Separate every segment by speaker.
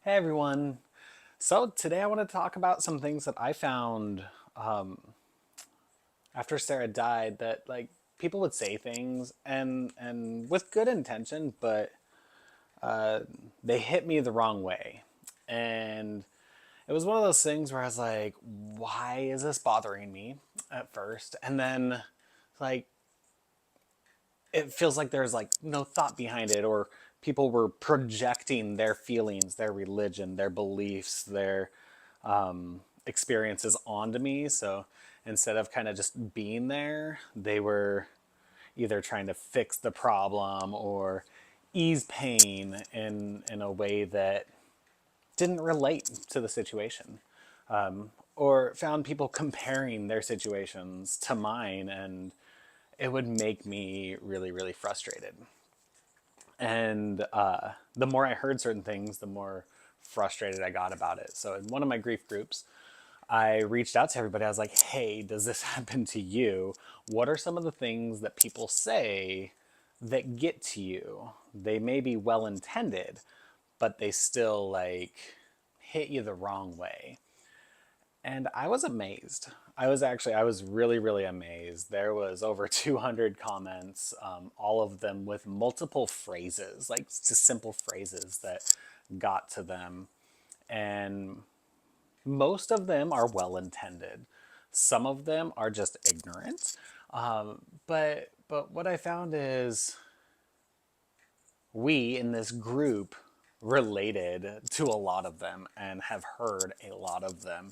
Speaker 1: Hey everyone. So today I want to talk about some things that I found after Sarah died that people would say things and with good intention, but they hit me the wrong way. And it was one of those things where I was like, why is this bothering me at first? And then like it feels like there's no thought behind it, or people were projecting their feelings, their religion, their beliefs, their experiences onto me. So instead of kind of just being there, they were either trying to fix the problem or ease pain in a way that didn't relate to the situation, or found people comparing their situations to mine, and it would make me really, really frustrated. And the more I heard certain things, the more frustrated I got about it. So in one of my grief groups, I reached out to everybody. I was like, hey, does this happen to you? What are some of the things that people say that get to you? They may be well intended, but they still hit you the wrong way. And I was amazed. I was really, really amazed. There was over 200 comments, all of them with multiple phrases, like just simple phrases that got to them. And most of them are well intended. Some of them are just ignorant. But what I found is we in this group related to a lot of them and have heard a lot of them.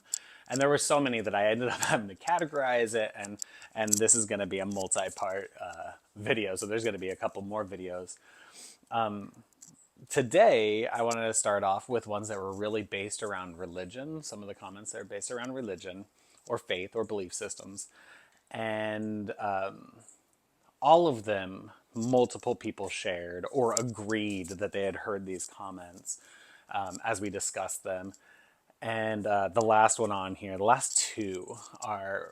Speaker 1: And there were so many that I ended up having to categorize it, and this is going to be a multi-part video, so there's going to be a couple more videos. Today I wanted to start off with ones that were really based around religion. Some of the comments that are based around religion or faith or belief systems, and all of them, multiple people shared or agreed that they had heard these comments as we discussed them. And the last one on here, the last two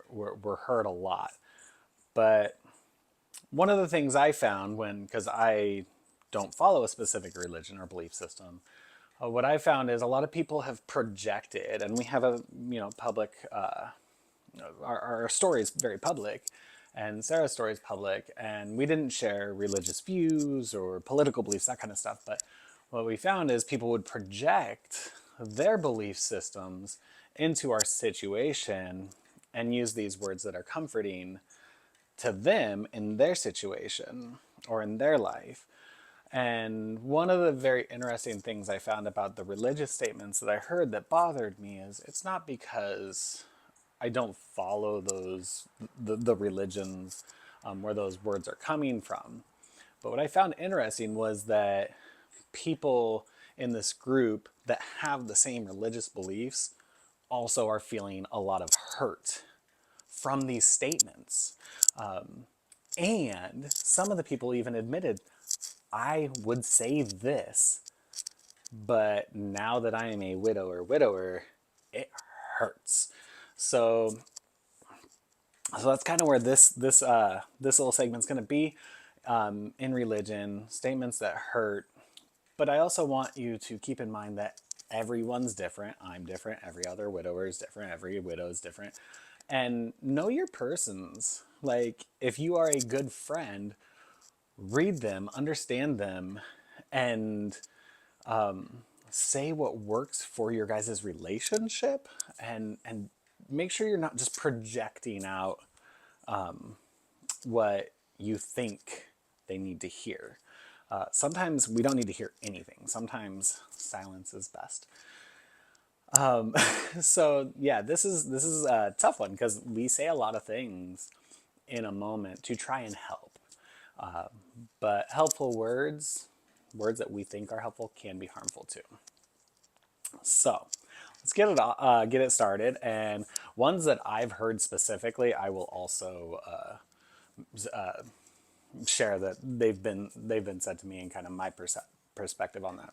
Speaker 1: were heard a lot. But one of the things I found because I don't follow a specific religion or belief system, what I found is a lot of people have projected, and we have a public our story is very public, and Sarah's story is public, and we didn't share religious views or political beliefs, that kind of stuff. But what we found is people would project their belief systems into our situation and use these words that are comforting to them in their situation or in their life. And one of the very interesting things I found about the religious statements that I heard that bothered me is it's not because I don't follow the religions where those words are coming from. But what I found interesting was that people in this group that have the same religious beliefs also are feeling a lot of hurt from these statements. And some of the people even admitted, I would say this, but now that I am a widower, it hurts. So that's kind of where this little segment's going to be, in religion, statements that hurt. But I also want you to keep in mind that everyone's different. I'm different. Every other widower is different. Every widow is different. And know your persons. Like, if you are a good friend, read them, understand them, and say what works for your guys' relationship, and make sure you're not just projecting out what you think they need to hear. Sometimes we don't need to hear anything. Sometimes silence is best. So yeah, this is a tough one because we say a lot of things in a moment to try and help. But helpful words that we think are helpful, can be harmful too. So let's get it started. And ones that I've heard specifically, I will also share that they've been said to me, and kind of my perspective on that.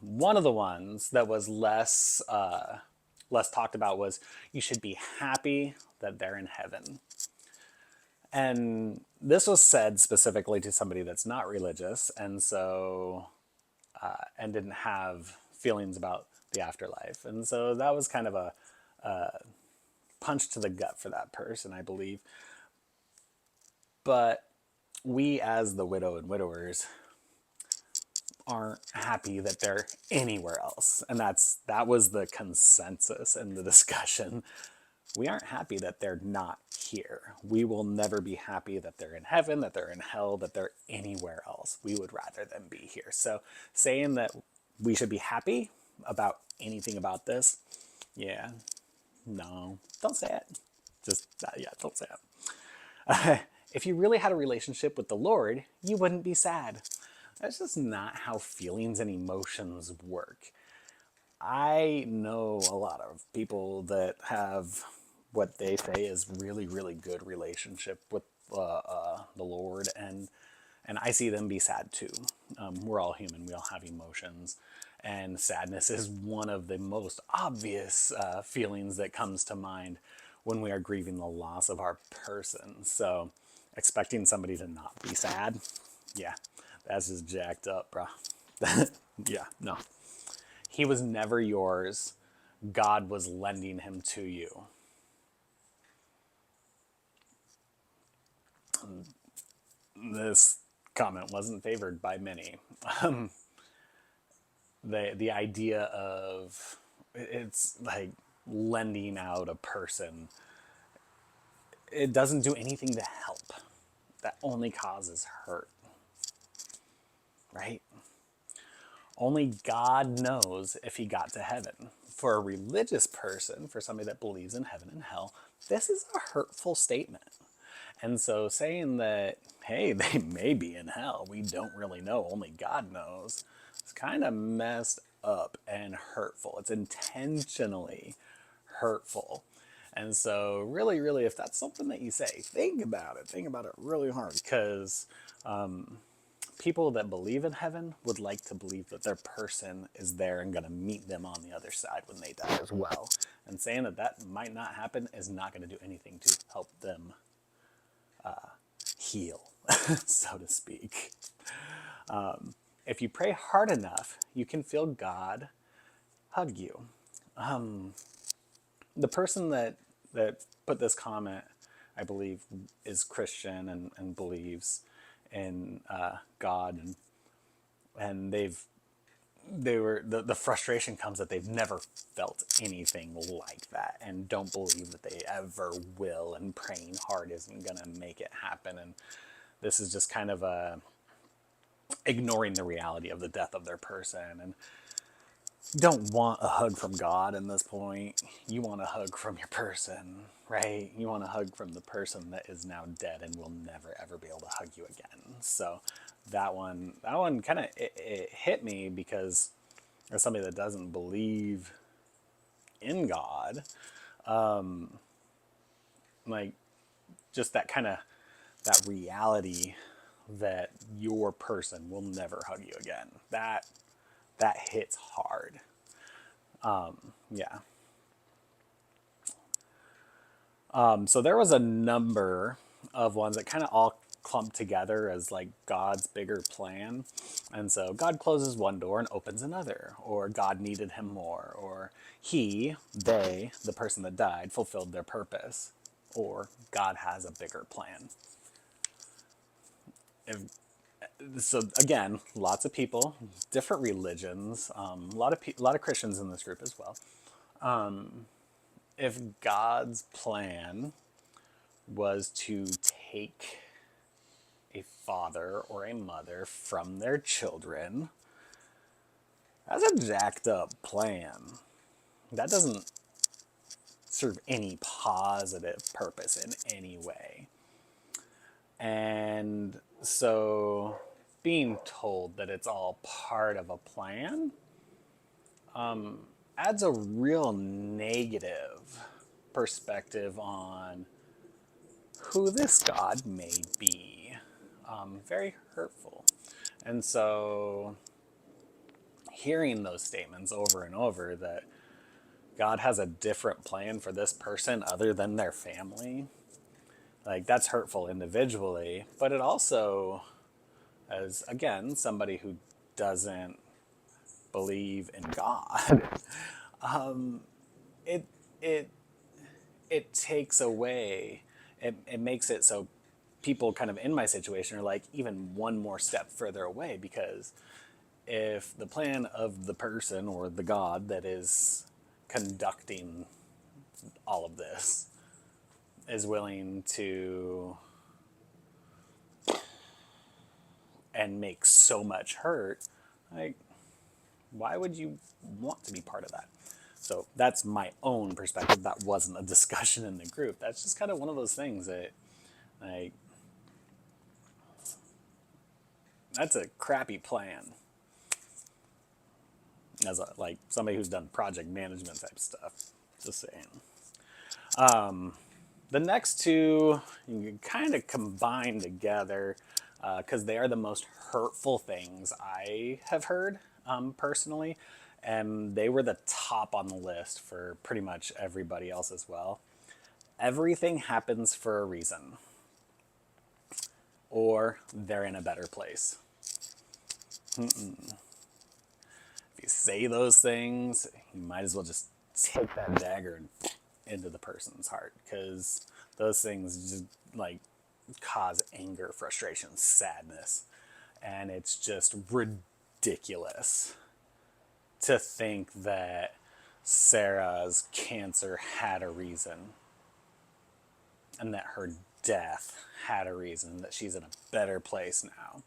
Speaker 1: One of the ones that was less talked about was, you should be happy that they're in heaven. And this was said specifically to somebody that's not religious, and so and didn't have feelings about the afterlife. And so that was kind of a punch to the gut for that person, I believe. But we, as the widow and widowers, aren't happy that they're anywhere else. And that was the consensus in the discussion. We aren't happy that they're not here. We will never be happy that they're in heaven, that they're in hell, that they're anywhere else. We would rather them be here. So saying that we should be happy about anything about this, yeah, no, don't say it. Just, yeah, don't say it. If you really had a relationship with the Lord, you wouldn't be sad. That's just not how feelings and emotions work. I know a lot of people that have what they say is really, really good relationship with the Lord, and I see them be sad too. We're all human; we all have emotions, and sadness is one of the most obvious feelings that comes to mind when we are grieving the loss of our person. So, expecting somebody to not be sad, yeah, that's just jacked up, bro. Yeah, no. He was never yours. God was lending him to you. This comment wasn't favored by many. The idea of it's like lending out a person, it doesn't do anything to help. That only causes hurt, right? Only God knows if he got to heaven. For a religious person, for somebody that believes in heaven and hell, this is a hurtful statement. And so saying that, hey, they may be in hell, we don't really know, only God knows, it's kind of messed up and hurtful. It's intentionally hurtful. And so really, really, if that's something that you say, think about it. Think about it really hard, because people that believe in heaven would like to believe that their person is there and going to meet them on the other side when they die as well. And saying that that might not happen is not going to do anything to help them heal, so to speak. If you pray hard enough, you can feel God hug you. The person that put this comment, I believe, is Christian and believes in God, and the frustration comes that they've never felt anything like that and don't believe that they ever will, and praying hard isn't gonna make it happen, and this is just kind of ignoring the reality of the death of their person, and don't want a hug from God in this point. You want a hug from your person, right? You want a hug from the person that is now dead and will never ever be able to hug you again. So that one kind of it hit me, because as somebody that doesn't believe in God, like just that kind of that reality that your person will never hug you again. That hits hard. Yeah. So there was a number of ones that kind of all clumped together as like God's bigger plan. And so God closes one door and opens another, or God needed him more, or they, the person that died, fulfilled their purpose, or God has a bigger plan. If, so again, lots of people, different religions, a lot of Christians in this group as well. If God's plan was to take a father or a mother from their children, that's a jacked up plan. That doesn't serve any positive purpose in any way. And so being told that it's all part of a plan adds a real negative perspective on who this God may be. Very hurtful. And so hearing those statements over and over that God has a different plan for this person other than their family, like that's hurtful individually, but it also, as again, somebody who doesn't believe in God, it it it takes away, it makes it so people kind of in my situation are like even one more step further away, because if the plan of the person or the God that is conducting all of this is willing to and make so much hurt, like, why would you want to be part of that? So that's my own perspective. That wasn't a discussion in the group. That's just kind of one of those things that, like, that's a crappy plan. As a, like somebody who's done project management type stuff, just saying. The next two you can kind of combine together because they are the most hurtful things I have heard personally, and they were the top on the list for pretty much everybody else as well. Everything happens for a reason, or they're in a better place. If you say those things, you might as well just take that dagger into the person's heart, because those things just like cause anger, frustration, sadness, and it's just ridiculous to think that Sarah's cancer had a reason and that her death had a reason, that she's in a better place now.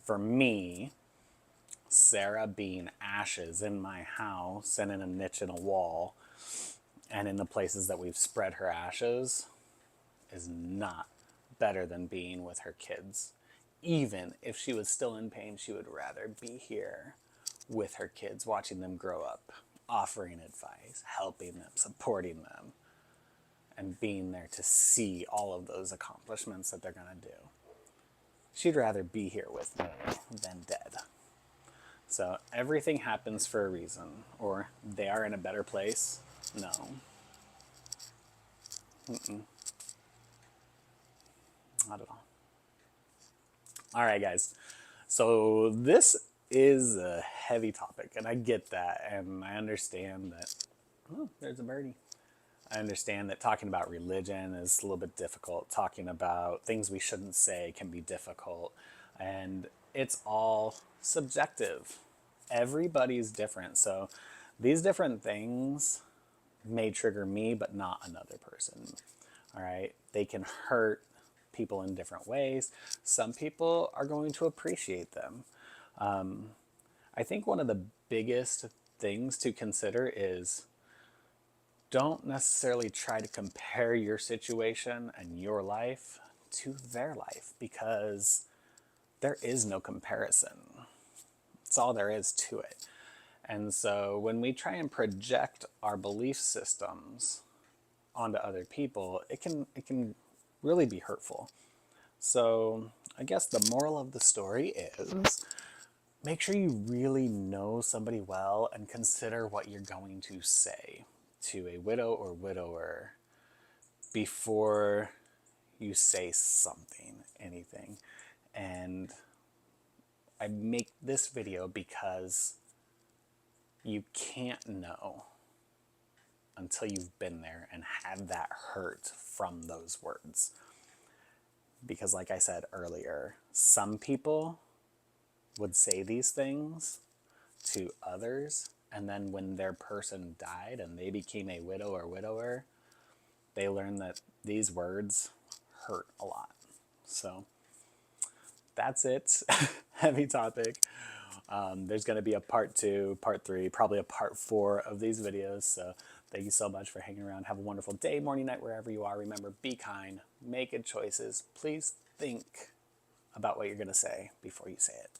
Speaker 1: For me, Sarah being ashes in my house and in a niche in a wall and in the places that we've spread her ashes is not better than being with her kids. Even if she was still in pain, she would rather be here with her kids, watching them grow up, offering advice, helping them, supporting them, and being there to see all of those accomplishments that they're going to do. She'd rather be here with me than dead. So everything happens for a reason, or they are in a better place. No. Not at all. All right, guys. So this is a heavy topic, and I get that, and I understand that. Oh, there's a birdie. I understand that talking about religion is a little bit difficult. Talking about things we shouldn't say can be difficult, and it's all subjective. Everybody's different, so these different things may trigger me, but not another person. All right, they can hurt people in different ways. Some people are going to appreciate them. I think one of the biggest things to consider is don't necessarily try to compare your situation and your life to their life, because there is no comparison. That's all there is to it. And so when we try and project our belief systems onto other people, it can really be hurtful. So I guess the moral of the story is make sure you really know somebody well and consider what you're going to say to a widow or widower before you say something, anything. And I make this video because you can't know until you've been there and had that hurt from those words. Because like I said earlier, some people would say these things to others, and then when their person died and they became a widow or widower, they learned that these words hurt a lot. So that's it. Heavy topic. There's going to be a part 2, part 3, probably a part 4 of these videos. So thank you so much for hanging around. Have a wonderful day, morning, night, wherever you are. Remember, be kind, make good choices. Please think about what you're going to say before you say it.